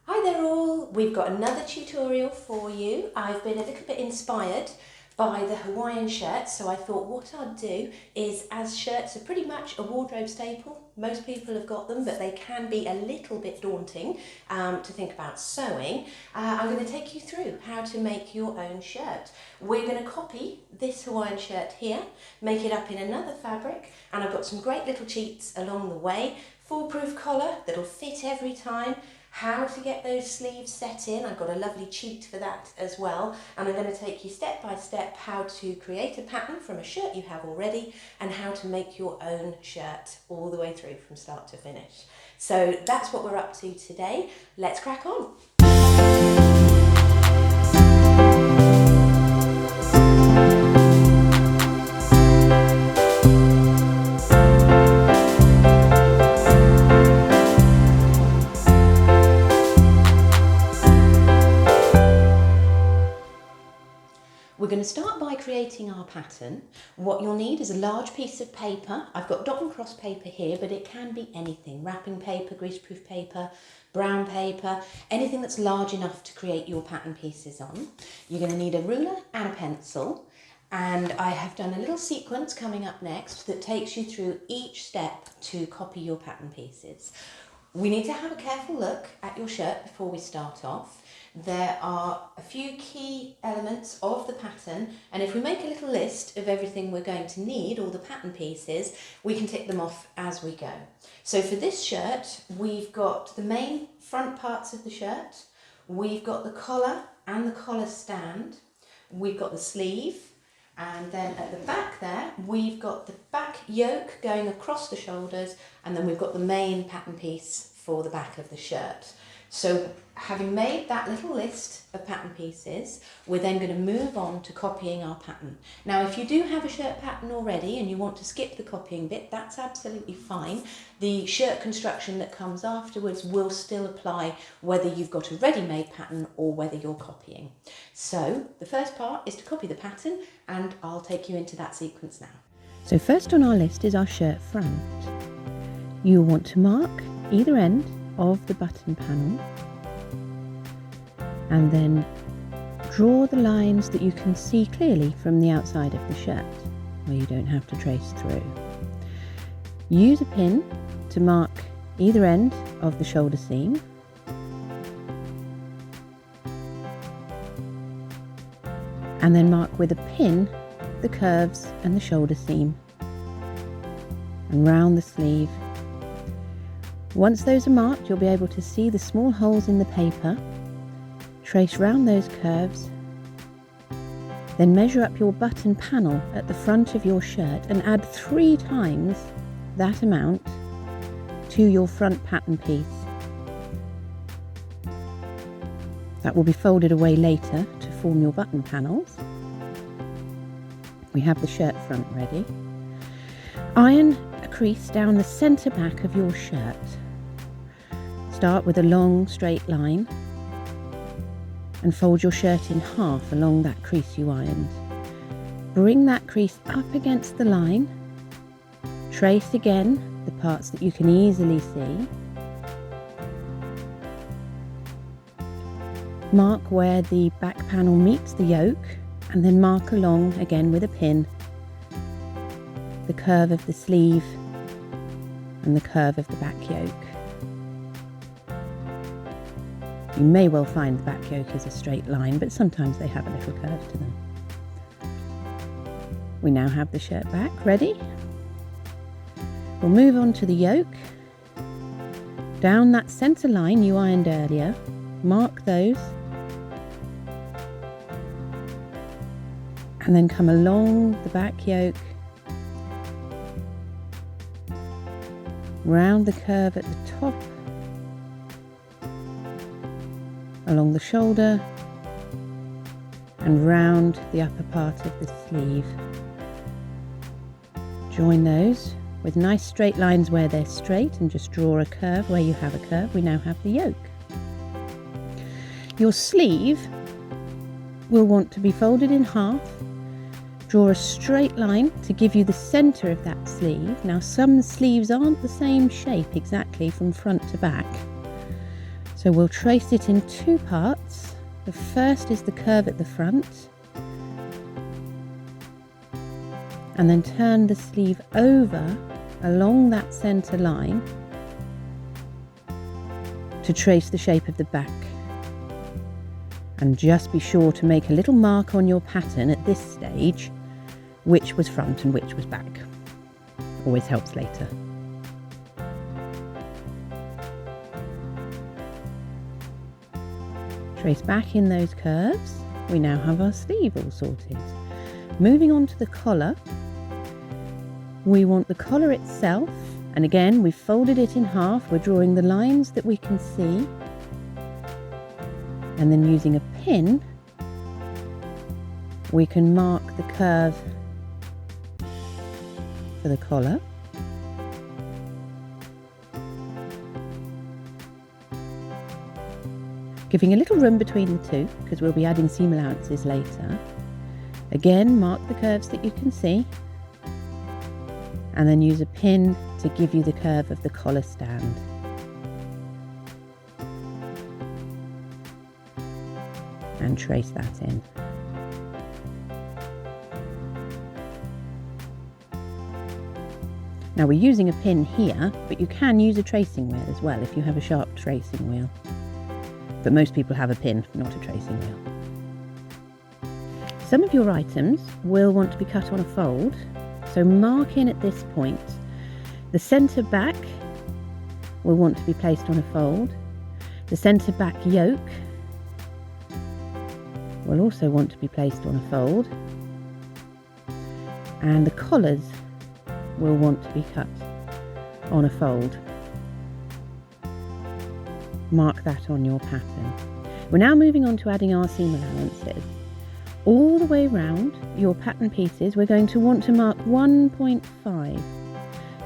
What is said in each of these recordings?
Hi there all, we've got another tutorial for you. I've been a little bit inspired by the Hawaiian shirts, so I thought what I'd do is, as shirts are pretty much a wardrobe staple, most people have got them, but they can be a little bit daunting to think about sewing. I'm going to take you through how to make your own shirt. We're going to copy this Hawaiian shirt here, make it up in another fabric, and I've got some great little cheats along the way. Foolproof collar that'll fit every time, how to get those sleeves set in. I've got a lovely cheat for that as well, and I'm going to take you step by step how to create a pattern from a shirt you have already and how to make your own shirt all the way through from start to finish. So that's what we're up to today. Let's crack on. We're going to start by creating our pattern. What you'll need is a large piece of paper. I've got dot and cross paper here, but it can be anything. Wrapping paper, greaseproof paper, brown paper, anything that's large enough to create your pattern pieces on. You're going to need a ruler and a pencil. And I have done a little sequence coming up next that takes you through each step to copy your pattern pieces. We need to have a careful look at your shirt before we start off. There are a few key elements of the pattern, and if we make a little list of everything we're going to need, all the pattern pieces, we can tick them off as we go. So for this shirt, we've got the main front parts of the shirt, we've got the collar and the collar stand, we've got the sleeve, and then at the back there, we've got the back yoke going across the shoulders, and then we've got the main pattern piece for the back of the shirt. So having made that little list of pattern pieces, we're then going to move on to copying our pattern. Now, if you do have a shirt pattern already and you want to skip the copying bit, that's absolutely fine. The shirt construction that comes afterwards will still apply whether you've got a ready-made pattern or whether you're copying. So the first part is to copy the pattern, and I'll take you into that sequence now. So first on our list is our shirt front. You'll want to mark either end of the button panel and then draw the lines that you can see clearly from the outside of the shirt, where you don't have to trace through. Use a pin to mark either end of the shoulder seam, and then mark with a pin the curves and the shoulder seam and round the sleeve. Once those are marked, you'll be able to see the small holes in the paper. Trace round those curves, then measure up your button panel at the front of your shirt and add 3 times that amount to your front pattern piece. That will be folded away later to form your button panels. We have the shirt front ready. Iron a crease down the centre back of your shirt. Start with a long straight line and fold your shirt in half along that crease you ironed. Bring that crease up against the line. Trace again the parts that you can easily see. Mark where the back panel meets the yoke, and then mark along again with a pin the curve of the sleeve and the curve of the back yoke. You may well find the back yoke is a straight line, but sometimes they have a little curve to them. We now have the shirt back ready. We'll move on to the yoke. Down that centre line you ironed earlier, mark those, and then come along the back yoke, round the curve at the top, along the shoulder, and round the upper part of the sleeve. Join those with nice straight lines where they're straight, and just draw a curve where you have a curve. We now have the yoke. Your sleeve will want to be folded in half. Draw a straight line to give you the centre of that sleeve. Now, some sleeves aren't the same shape exactly from front to back, So we'll trace it in two parts. The first is the curve at the front, and then turn the sleeve over along that centre line to trace the shape of the back. And just be sure to make a little mark on your pattern at this stage, which was front and which was back. Always helps later. Trace back in those curves. We now have our sleeve all sorted. Moving on to the collar, we want the collar itself, and again we've folded it in half. We're drawing the lines that we can see, and then using a pin we can mark the curve for the collar. Giving a little room between the two because we'll be adding seam allowances later. Again, mark the curves that you can see, and then use a pin to give you the curve of the collar stand. And trace that in. Now we're using a pin here, but you can use a tracing wheel as well if you have a sharp tracing wheel. But most people have a pin, not a tracing wheel. Some of your items will want to be cut on a fold, so mark in at this point. The centre back will want to be placed on a fold. The centre back yoke will also want to be placed on a fold. And the collars will want to be cut on a fold. Mark that on your pattern. We're now moving on to adding our seam allowances. All the way round your pattern pieces we're going to want to mark 1.5.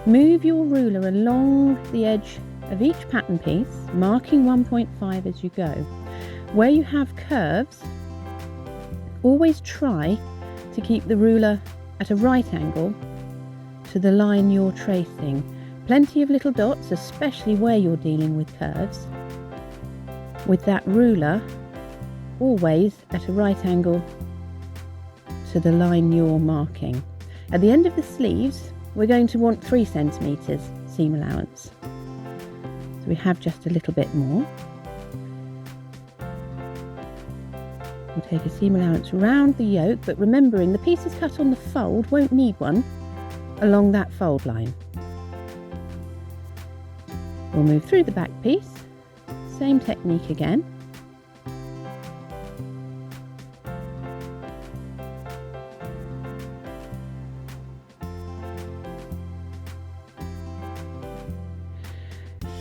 Move your ruler along the edge of each pattern piece, marking 1.5 as you go. Where you have curves, always try to keep the ruler at a right angle to the line you're tracing. Plenty of little dots, especially where you're dealing with curves. With that ruler always at a right angle to the line you're marking. At the end of the sleeves we're going to want 3 centimetres seam allowance. So we have just a little bit more. We'll take a seam allowance round the yoke, but remembering the pieces cut on the fold won't need one along that fold line. We'll move through the back piece. Same technique again.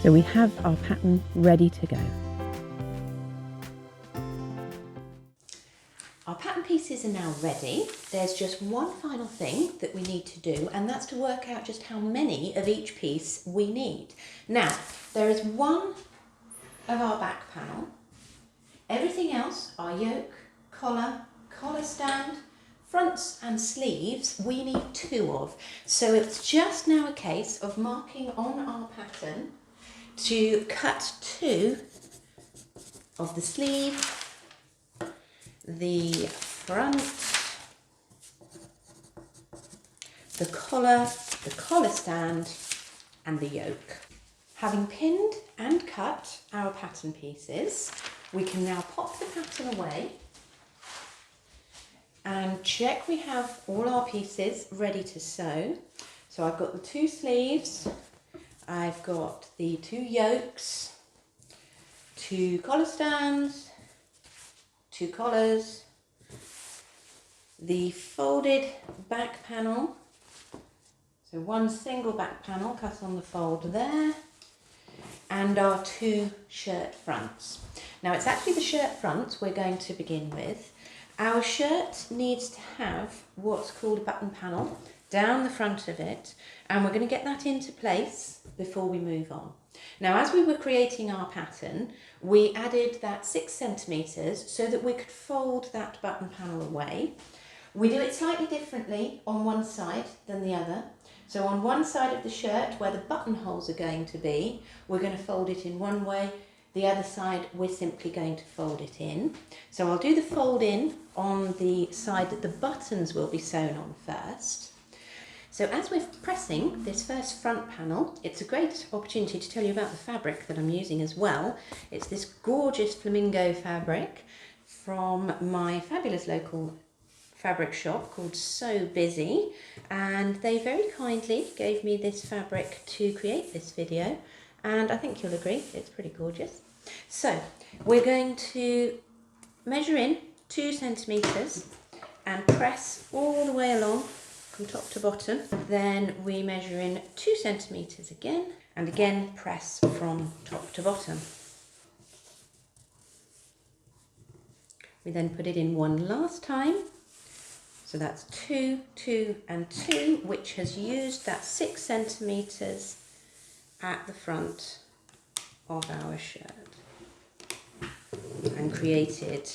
So we have our pattern ready to go. Our pattern pieces are now ready. There's just one final thing that we need to do, and that's to work out just how many of each piece we need. Now, there is one of our back panel. Everything else, our yoke, collar, collar stand, fronts and sleeves, we need 2 of. So it's just now a case of marking on our pattern to cut 2 of the sleeve, the front, the collar stand and the yoke. Having pinned and cut our pattern pieces, we can now pop the pattern away and check we have all our pieces ready to sew. So I've got the 2 sleeves, I've got the 2 yokes, 2 collar stands, 2 collars, the folded back panel, so 1 single back panel cut on the fold there, and our 2 shirt fronts. Now it's actually the shirt fronts we're going to begin with. Our shirt needs to have what's called a button panel down the front of it, and we're going to get that into place before we move on. Now, as we were creating our pattern, we added that 6 centimetres so that we could fold that button panel away. We do it slightly differently on one side than the other. So on one side of the shirt where the buttonholes are going to be, we're going to fold it in one way, The other side, we're simply going to fold it in. So I'll do the fold in on the side that the buttons will be sewn on first. So as we're pressing this first front panel, it's a great opportunity to tell you about the fabric that I'm using as well. It's this gorgeous flamingo fabric from my fabulous local fabric shop called So Busy, and they very kindly gave me this fabric to create this video, and I think you'll agree it's pretty gorgeous. So we're going to measure in 2 centimetres and press all the way along from top to bottom. Then we measure in 2 centimetres again, and again press from top to bottom. We then put it in one last time. So that's 2, 2 and 2, which has used that 6 centimetres at the front of our shirt and created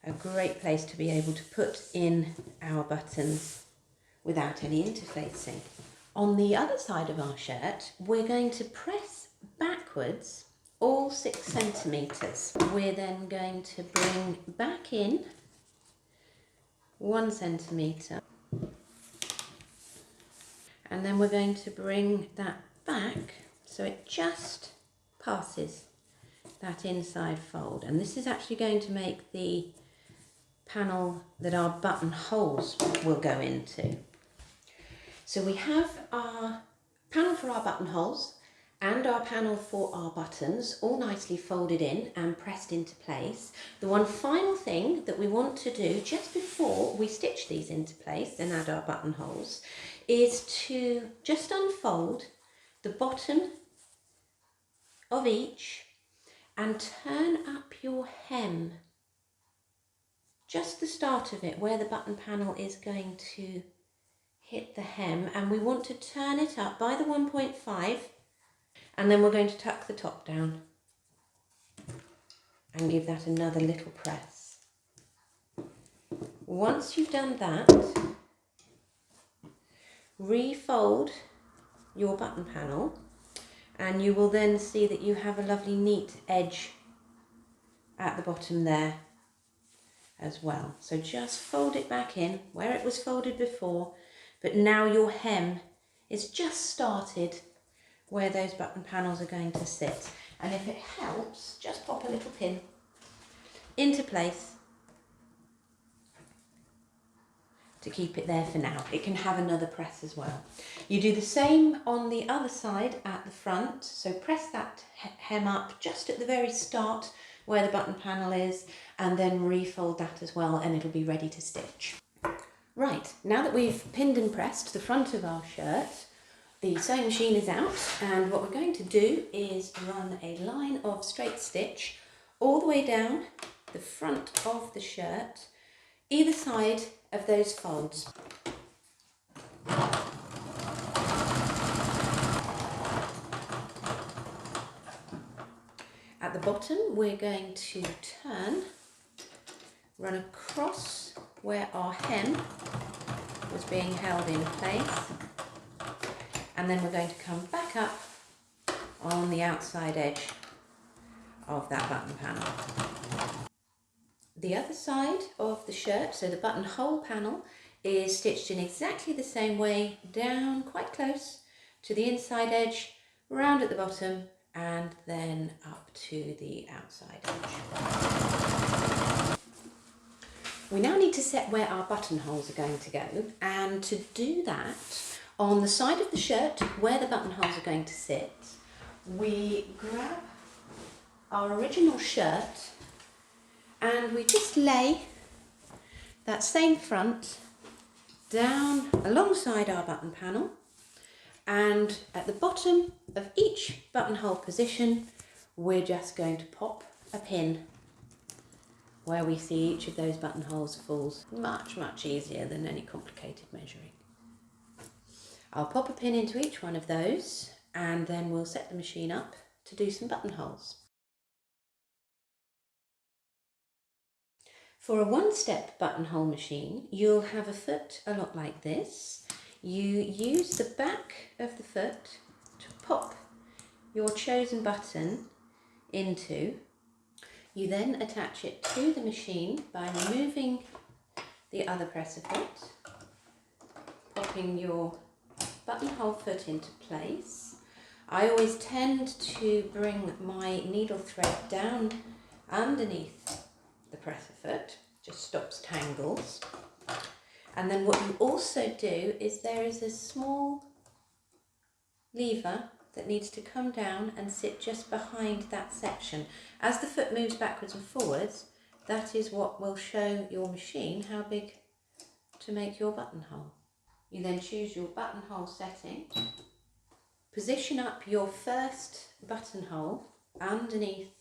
a great place to be able to put in our buttons without any interfacing. On the other side of our shirt, we're going to press backwards all 6 centimetres. We're then going to bring back in 1 centimetre, and then we're going to bring that back so it just passes that inside fold, and this is actually going to make the panel that our buttonholes will go into. So we have our panel for our buttonholes and our panel for our buttons all nicely folded in and pressed into place. The one final thing that we want to do just before we stitch these into place and add our buttonholes is to just unfold the bottom of each and turn up your hem, just the start of it where the button panel is going to hit the hem, and we want to turn it up by the 1.5, and then we're going to tuck the top down and give that another little press. Once you've done that, refold your button panel, and you will then see that you have a lovely neat edge at the bottom there as well. So just fold it back in where it was folded before, but now your hem is just started where those button panels are going to sit. And if it helps, just pop a little pin into place to keep it there for now. It can have another press as well. You do the same on the other side at the front, so press that hem up just at the very start where the button panel is, and then refold that as well, and it'll be ready to stitch. Right, now that we've pinned and pressed the front of our shirt, the sewing machine is out, and what we're going to do is run a line of straight stitch all the way down the front of the shirt, either side of those folds. At the bottom, we're going to run across where our hem was being held in place, and then we're going to come back up on the outside edge of that button panel. The other side of the shirt, so the buttonhole panel, is stitched in exactly the same way, down quite close to the inside edge, round at the bottom, and then up to the outside edge. We now need to set where our buttonholes are going to go, and to do that, on the side of the shirt where the buttonholes are going to sit, we grab our original shirt and we just lay that same front down alongside our button panel, and at the bottom of each buttonhole position we're just going to pop a pin where we see each of those buttonholes falls. Much easier than any complicated measuring. I'll pop a pin into each one of those, and then we'll set the machine up to do some buttonholes. For a one-step buttonhole machine, you'll have a foot a lot like this. You use the back of the foot to pop your chosen button into. You then attach it to the machine by removing the other presser foot, popping your buttonhole foot into place. I always tend to bring my needle thread down underneath the presser foot, just stops tangles. And then what you also do is there is a small lever that needs to come down and sit just behind that section. As the foot moves backwards and forwards, that is what will show your machine how big to make your buttonhole. You then choose your buttonhole setting, position up your first buttonhole underneath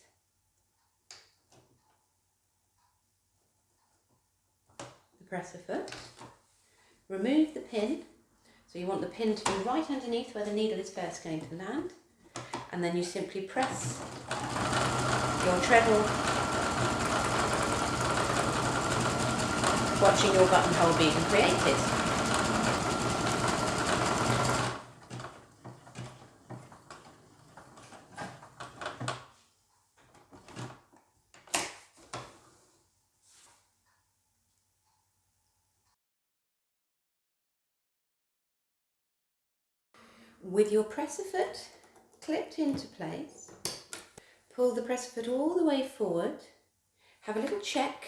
the presser foot, remove the pin. So you want the pin to be right underneath where the needle is first going to land, and then you simply press your treadle, watching your buttonhole being created. With your presser foot clipped into place, pull the presser foot all the way forward, have a little check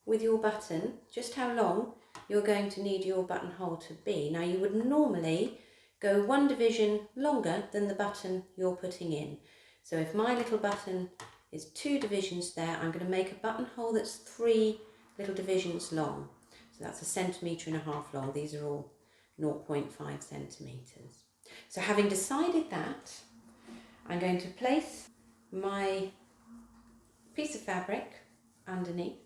with your button just how long you're going to need your buttonhole to be. Now you would normally go one division longer than the button you're putting in. So if my little button is 2 divisions there, I'm going to make a buttonhole that's 3 little divisions long. So that's 1.5 centimetres long. These are all 0.5 centimetres. So having decided that, I'm going to place my piece of fabric underneath.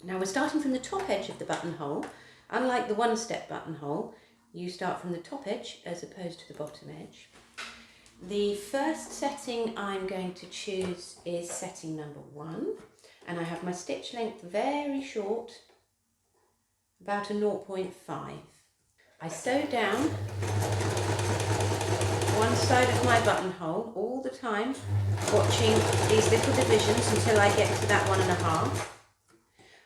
Now we're starting from the top edge of the buttonhole. Unlike the one-step buttonhole, you start from the top edge as opposed to the bottom edge. The first setting I'm going to choose is setting number 1, and I have my stitch length very short, about a 0.5. I sew down one side of my buttonhole all the time, watching these little divisions until I get to that 1.5.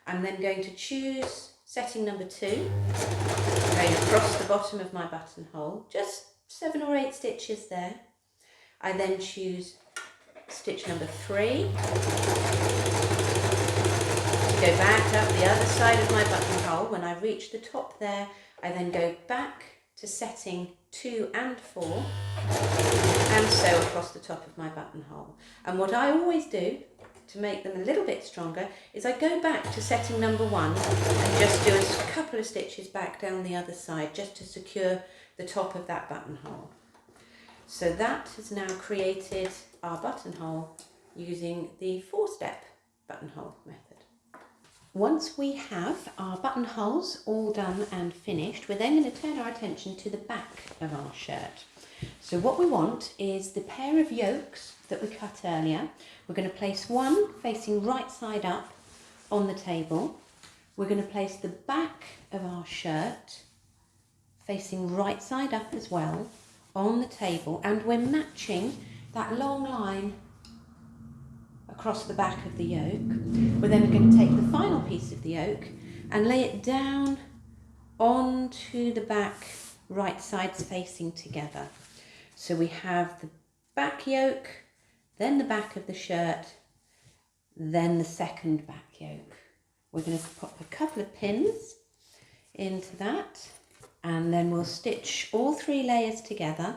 I'm then going to choose setting number 2, going across the bottom of my buttonhole, just 7 or 8 stitches there. I then choose stitch number 3, to go back up the other side of my buttonhole. When I reach the top there, I then go back to setting 2 and 4 and sew across the top of my buttonhole. And what I always do to make them a little bit stronger is I go back to setting number 1 and just do a couple of stitches back down the other side just to secure the top of that buttonhole. So that has now created our buttonhole using the 4-step buttonhole method. Once we have our buttonholes all done and finished, we're then going to turn our attention to the back of our shirt. So what we want is the pair of yokes that we cut earlier. We're going to place one facing right side up on the table. We're going to place the back of our shirt facing right side up as well on the table, and we're matching that long line across the back of the yoke. We're then going to take the final piece of the yoke and lay it down onto the back, right sides facing together. So we have the back yoke, then the back of the shirt, then the second back yoke. We're going to pop a couple of pins into that, and then we'll stitch all 3 layers together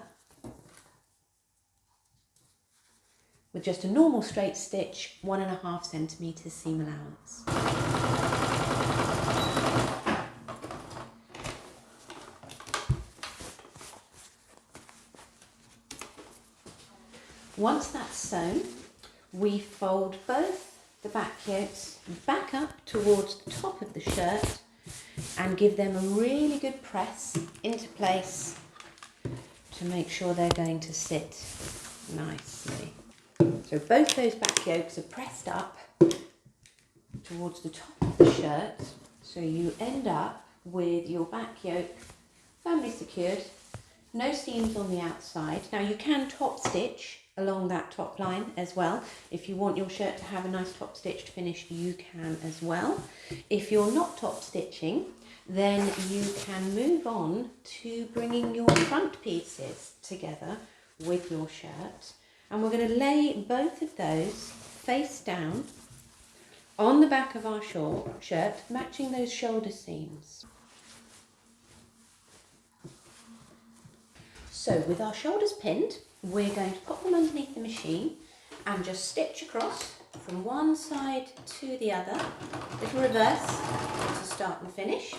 with just a normal straight stitch, 1.5 centimetres seam allowance. Once that's sewn, we fold both the back yokes back up towards the top of the shirt and give them a really good press into place to make sure they're going to sit nicely. So both those back yokes are pressed up towards the top of the shirt, so you end up with your back yoke firmly secured, No seams on the outside. Now you can top stitch along that top line as well. If you want your shirt to have a nice top stitched finish, you can as well. If you're not top stitching, then you can move on to bringing your front pieces together with your shirt. And we're going to lay both of those face down on the back of our shirt, matching those shoulder seams. So with our shoulders pinned, we're going to pop them underneath the machine and just stitch across from one side to the other, little reverse to start and finish.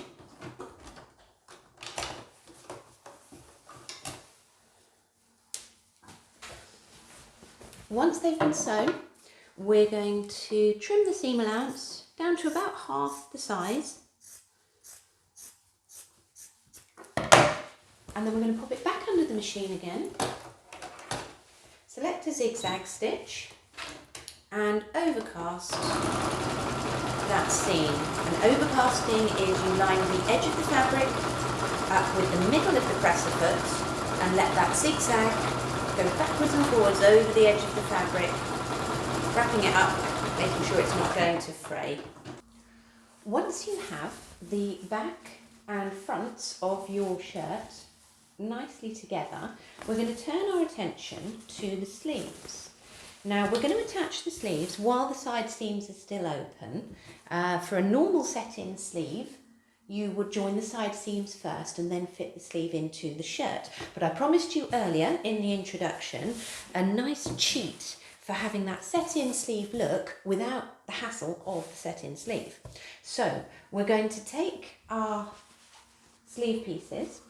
Once they've been sewn, we're going to trim the seam allowance down to about half the size. And then we're going to pop it back under the machine again. Select a zigzag stitch and overcast that seam. And overcasting is you line the edge of the fabric up with the middle of the presser foot and let that zigzag go backwards and forwards over the edge of the fabric, wrapping it up, making sure it's not going to fray. Once you have the back and fronts of your shirt nicely together, we're going to turn our attention to the sleeves. Now we're going to attach the sleeves while the side seams are still open. For a normal set-in sleeve, you would join the side seams first and then fit the sleeve into the shirt. But I promised you earlier in the introduction a nice cheat for having that set-in sleeve look without the hassle of the set-in sleeve. So we're going to take our sleeve pieces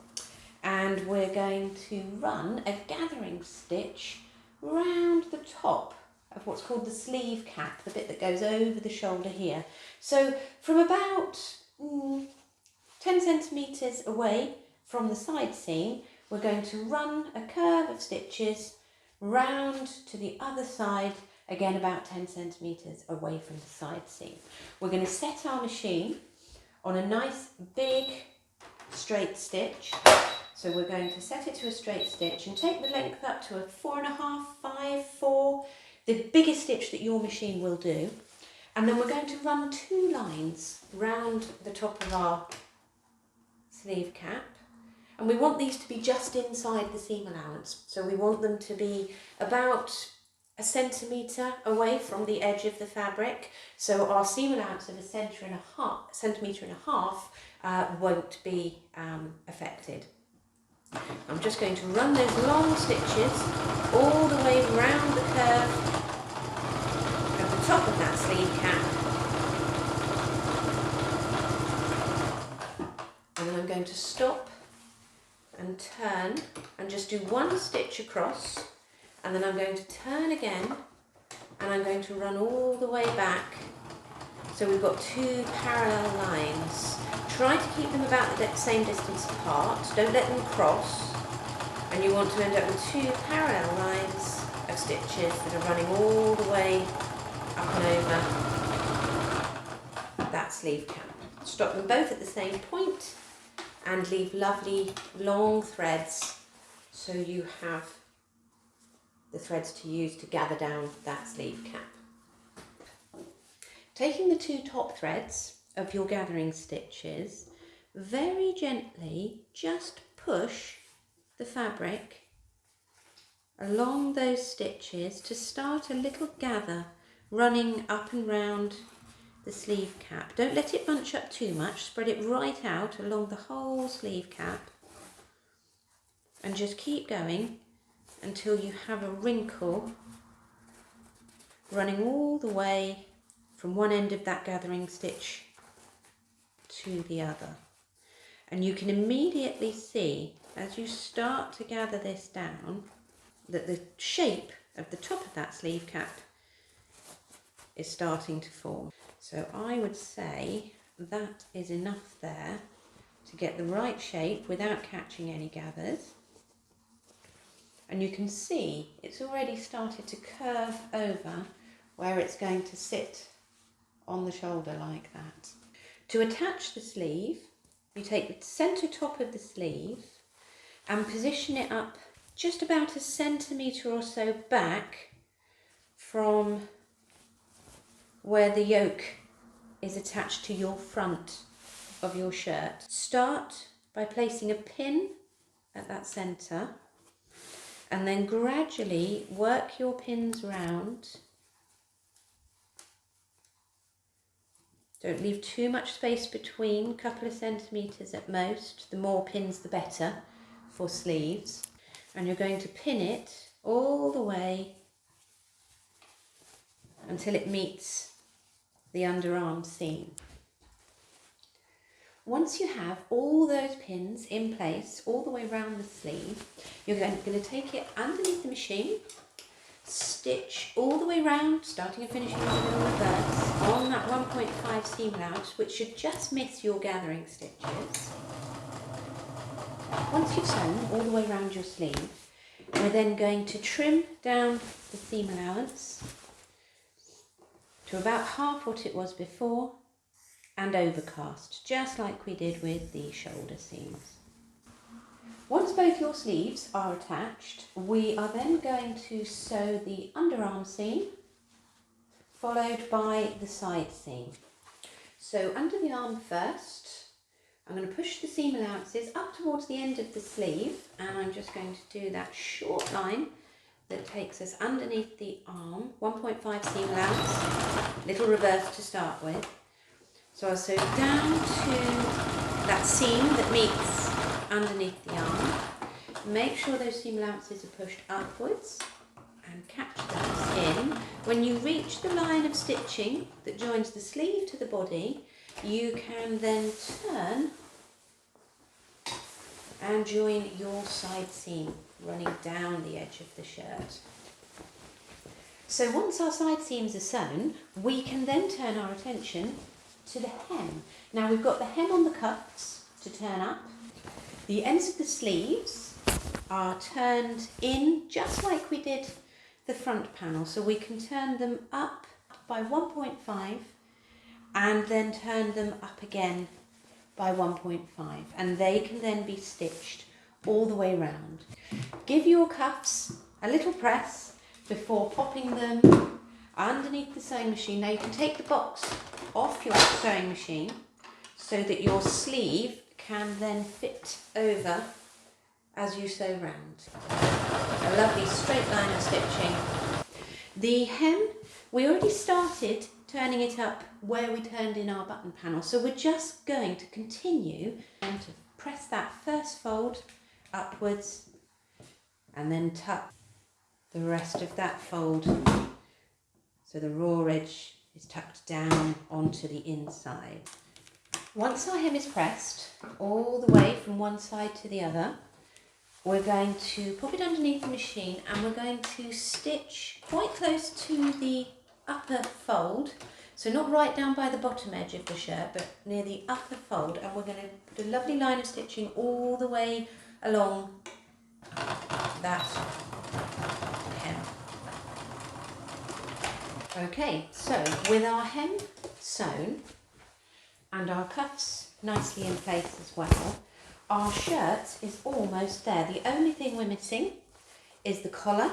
and we're going to run a gathering stitch round the top of what's called the sleeve cap, the bit that goes over the shoulder here. So from about 10 centimetres away from the side seam, we're going to run a curve of stitches round to the other side, again about 10 centimetres away from the side seam. We're going to set our machine on a nice big straight stitch. So we're going to set it to a straight stitch and take the length up to a 4.5, 5, 4, the biggest stitch that your machine will do. And then we're going to run 2 lines round the top of our sleeve cap, and we want these to be just inside the seam allowance. So we want them to be about a centimetre away from the edge of the fabric, so our seam allowance of a centimetre and a half won't be affected. I'm just going to run those long stitches all the way round the curve at the top of that sleeve cap. And then I'm going to stop and turn and just do 1 stitch across, and then I'm going to turn again and I'm going to run all the way back. So we've got 2 parallel lines. Try to keep them about the same distance apart, don't let them cross, and you want to end up with 2 parallel lines of stitches that are running all the way up and over that sleeve cap. Stop them both at the same point and leave lovely long threads so you have the threads to use to gather down that sleeve cap. Taking the 2 top threads of your gathering stitches, very gently just push the fabric along those stitches to start a little gather running up and round the sleeve cap. Don't let it bunch up too much, spread it right out along the whole sleeve cap and just keep going until you have a wrinkle running all the way from one end of that gathering stitch to the other. And you can immediately see as you start to gather this down that the shape of the top of that sleeve cap is starting to form. So I would say that is enough there to get the right shape without catching any gathers. And you can see it's already started to curve over where it's going to sit on the shoulder like that. To attach the sleeve, you take the centre top of the sleeve and position it up just about a centimetre or so back from where the yoke is attached to your front of your shirt. Start by placing a pin at that centre and then gradually work your pins round. Don't leave too much space between, a couple of centimetres at most. The more pins the better for sleeves. And you're going to pin it all the way until it meets the underarm seam. Once you have all those pins in place all the way around the sleeve, you're going to take it underneath the machine, stitch all the way round, starting and finishing with a little reverse on that 1.5 seam allowance, which should just miss your gathering stitches. Once you've sewn all the way around your sleeve, we're then going to trim down the seam allowance to about half what it was before and overcast, just like we did with the shoulder seams. Once both your sleeves are attached, we are then going to sew the underarm seam, followed by the side seam. So under the arm first, I'm going to push the seam allowances up towards the end of the sleeve, and I'm just going to do that short line that takes us underneath the arm, 1.5 seam allowance, little reverse to start with. So I'll sew down to that seam that meets underneath the arm. Make sure those seam allowances are pushed upwards and catch those in. When you reach the line of stitching that joins the sleeve to the body, you can then turn and join your side seam running down the edge of the shirt. So once our side seams are sewn, we can then turn our attention to the hem. Now we've got the hem on the cuffs to turn up. The ends of the sleeves are turned in just like we did the front panel. So we can turn them up by 1.5 and then turn them up again by 1.5, and they can then be stitched all the way round. Give your cuffs a little press before popping them underneath the sewing machine. Now you can take the box off your sewing machine so that your sleeve can then fit over as you sew round. A lovely straight line of stitching. The hem, we already started turning it up where we turned in our button panel, so we're just going to continue and to press that first fold upwards and then tuck the rest of that fold so the raw edge is tucked down onto the inside. Once our hem is pressed all the way from one side to the other, we're going to pop it underneath the machine and we're going to stitch quite close to the upper fold, so not right down by the bottom edge of the shirt but near the upper fold, and we're going to put a lovely line of stitching all the way along that hem. Okay, so with our hem sewn and our cuffs nicely in place as well, our shirt is almost there. The only thing we're missing is the collar,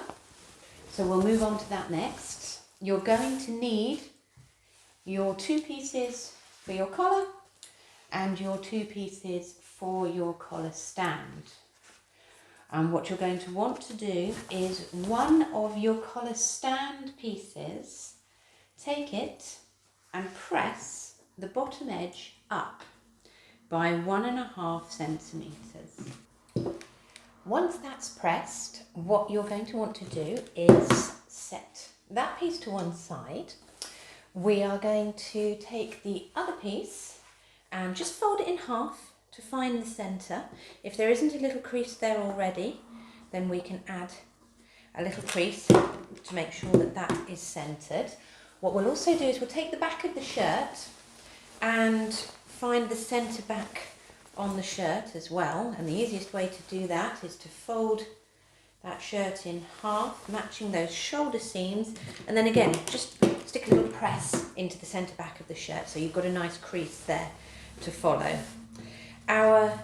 so we'll move on to that next. You're going to need your 2 pieces for your collar and your 2 pieces for your collar stand. And what you're going to want to do is one of your collar stand pieces, take it and press the bottom edge up by 1.5 centimetres. Once that's pressed, what you're going to want to do is set that piece to one side. We are going to take the other piece and just fold it in half to find the centre. If there isn't a little crease there already, then we can add a little crease to make sure that that is centred. What we'll also do is we'll take the back of the shirt and find the centre back on the shirt as well, and the easiest way to do that is to fold that shirt in half, matching those shoulder seams, and then again just stick a little press into the centre back of the shirt so you've got a nice crease there to follow. Our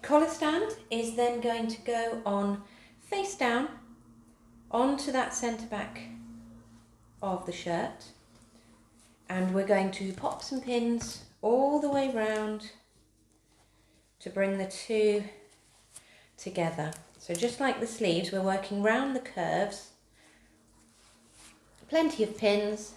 Collar stand is then going to go on face down onto that centre back of the shirt, and we're going to pop some pins all the way round to bring the two together. So just like the sleeves, we're working round the curves, plenty of pins.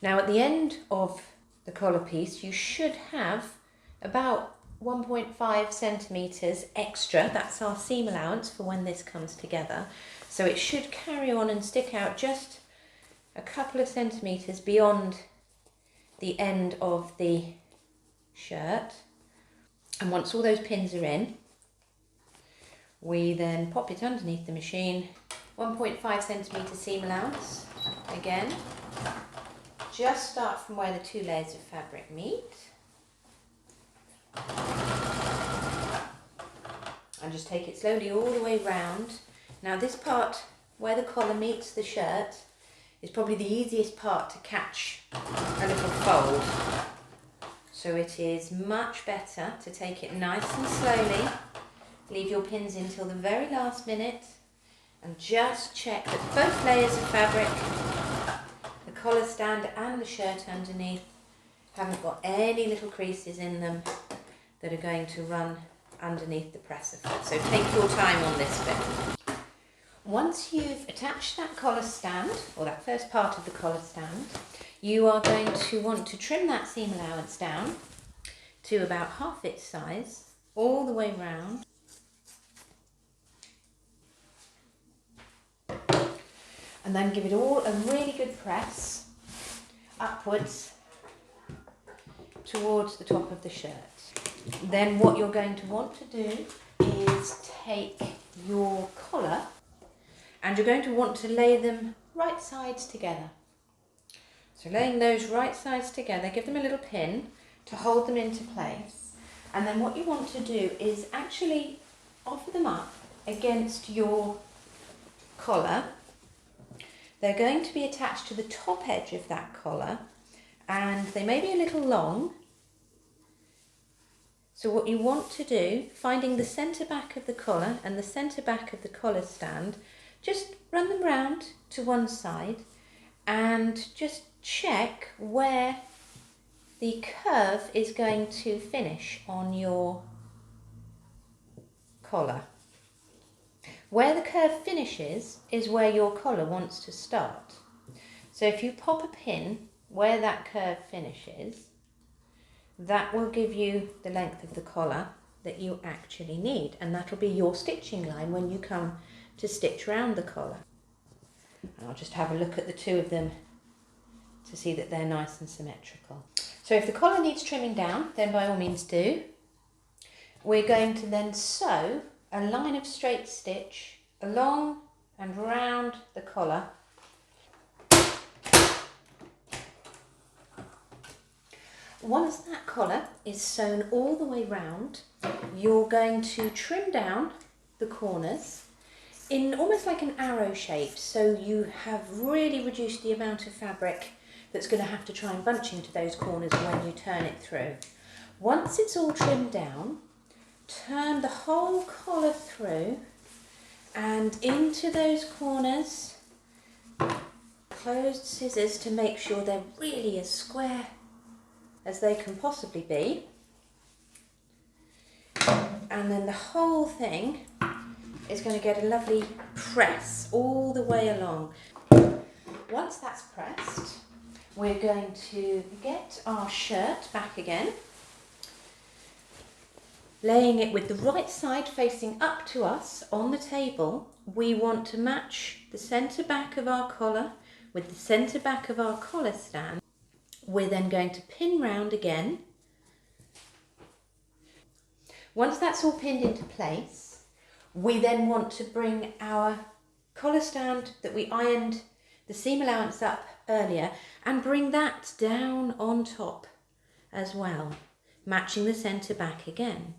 Now at the end of the collar piece you should have about 1.5 centimetres extra. That's our seam allowance for when this comes together. So it should carry on and stick out just a couple of centimetres beyond the end of the shirt. And once all those pins are in, we then pop it underneath the machine. 1.5 centimetre seam allowance again. Just start from where the two layers of fabric meet. And just take it slowly all the way round. Now this part where the collar meets the shirt is probably the easiest part to catch a little fold. So it is much better to take it nice and slowly. Leave your pins in till the very last minute and just check that both layers of fabric, the collar stand and the shirt underneath, haven't got any little creases in them that are going to run underneath the presser foot. So take your time on this bit. Once you've attached that collar stand, or that first part of the collar stand, you are going to want to trim that seam allowance down to about half its size, all the way round. And then give it all a really good press upwards towards the top of the shirt. Then what you're going to want to do is take your collar and you're going to want to lay them right sides together. So laying those right sides together, give them a little pin to hold them into place. And then what you want to do is actually offer them up against your collar. They're going to be attached to the top edge of that collar and they may be a little long. So what you want to do, finding the centre back of the collar and the centre back of the collar stand, just run them round to one side and just check where the curve is going to finish on your collar. Where the curve finishes is where your collar wants to start. So if you pop a pin where that curve finishes, that will give you the length of the collar that you actually need, and that'll be your stitching line when you come to stitch round the collar. And I'll just have a look at the two of them to see that they're nice and symmetrical. So if the collar needs trimming down, then by all means do. We're going to then sew a line of straight stitch along and round the collar. Once that collar is sewn all the way round, you're going to trim down the corners in almost like an arrow shape, so you have really reduced the amount of fabric that's going to have to try and bunch into those corners when you turn it through. Once it's all trimmed down, turn the whole collar through and into those corners. Closed scissors to make sure they're really as square as they can possibly be. And then the whole thing is going to get a lovely press all the way along. Once that's pressed, we're going to get our shirt back again, laying it with the right side facing up to us on the table. We want to match the centre back of our collar with the centre back of our collar stand. We're then going to pin round again. Once that's all pinned into place, we then want to bring our collar stand that we ironed the seam allowance up earlier and bring that down on top as well, matching the centre back again.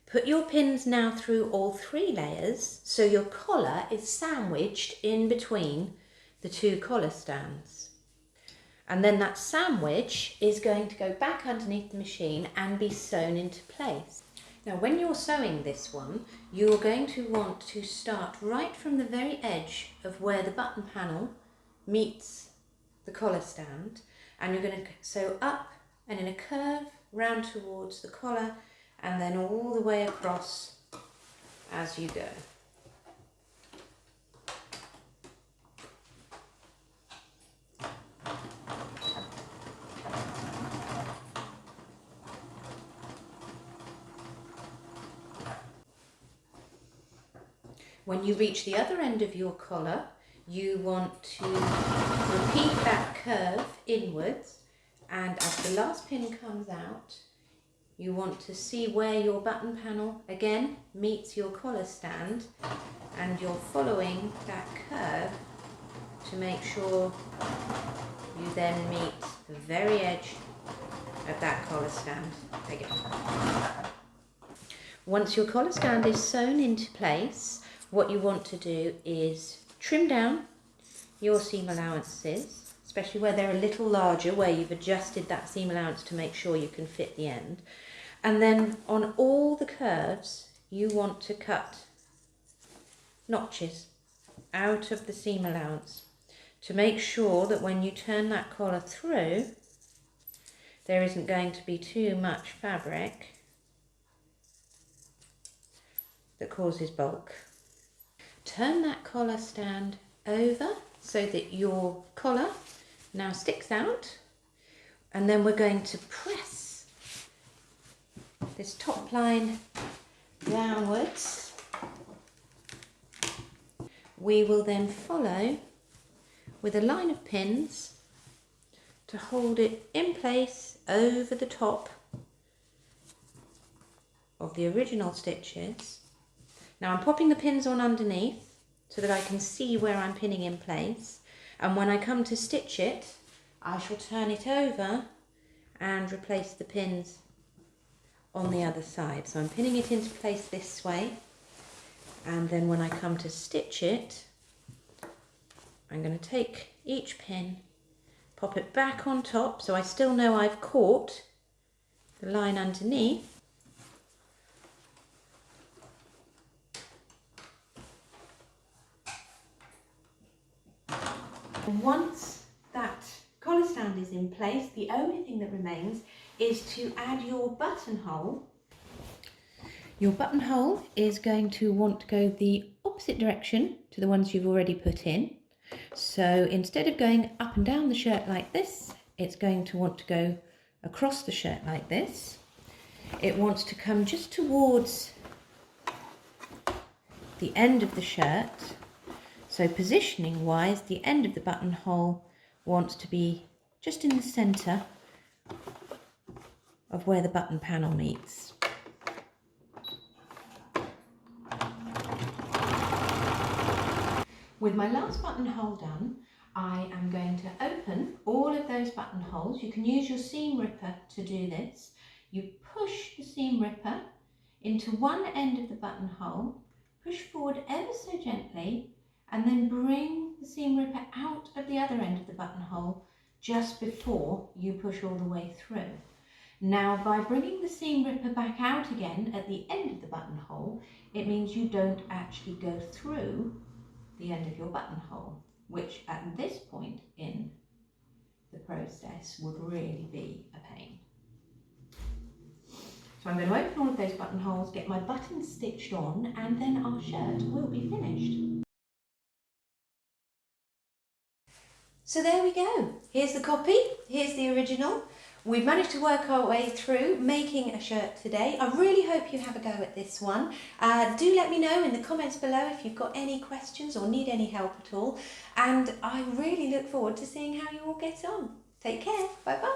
Put your pins now through all three layers so your collar is sandwiched in between the two collar stands. And then that sandwich is going to go back underneath the machine and be sewn into place. Now when you're sewing this one, you're going to want to start right from the very edge of where the button panel meets the collar stand, and you're going to sew up and in a curve round towards the collar and then all the way across as you go. When you reach the other end of your collar, you want to repeat that curve inwards, and as the last pin comes out, you want to see where your button panel again meets your collar stand, and you're following that curve to make sure you then meet the very edge of that collar stand again. Once your collar stand is sewn into place, what you want to do is trim down your seam allowances, especially where they're a little larger, where you've adjusted that seam allowance to make sure you can fit the end. And then on all the curves, you want to cut notches out of the seam allowance to make sure that when you turn that collar through, there isn't going to be too much fabric that causes bulk. Turn that collar stand over so that your collar now sticks out, and then we're going to press this top line downwards. We will then follow with a line of pins to hold it in place over the top of the original stitches. Now I'm popping the pins on underneath so that I can see where I'm pinning in place, and when I come to stitch it, I shall turn it over and replace the pins on the other side. So I'm pinning it into place this way, and then when I come to stitch it, I'm going to take each pin, pop it back on top so I still know I've caught the line underneath. And once that collar stand is in place, the only thing that remains is to add your buttonhole. Your buttonhole is going to want to go the opposite direction to the ones you've already put in. So instead of going up and down the shirt like this, it's going to want to go across the shirt like this. It wants to come just towards the end of the shirt. So positioning wise, the end of the buttonhole wants to be just in the centre of where the button panel meets. With my last buttonhole done, I am going to open all of those buttonholes. You can use your seam ripper to do this. You push the seam ripper into one end of the buttonhole, push forward ever so gently, and then bring the seam ripper out of the other end of the buttonhole just before you push all the way through. Now, by bringing the seam ripper back out again at the end of the buttonhole, it means you don't actually go through the end of your buttonhole, which at this point in the process would really be a pain. So I'm going to open all of those buttonholes, get my buttons stitched on, and then our shirt will be finished. So there we go. Here's the copy, here's the original. We've managed to work our way through making a shirt today. I really hope you have a go at this one. Do let me know in the comments below if you've got any questions or need any help at all. And I really look forward to seeing how you all get on. Take care. Bye bye.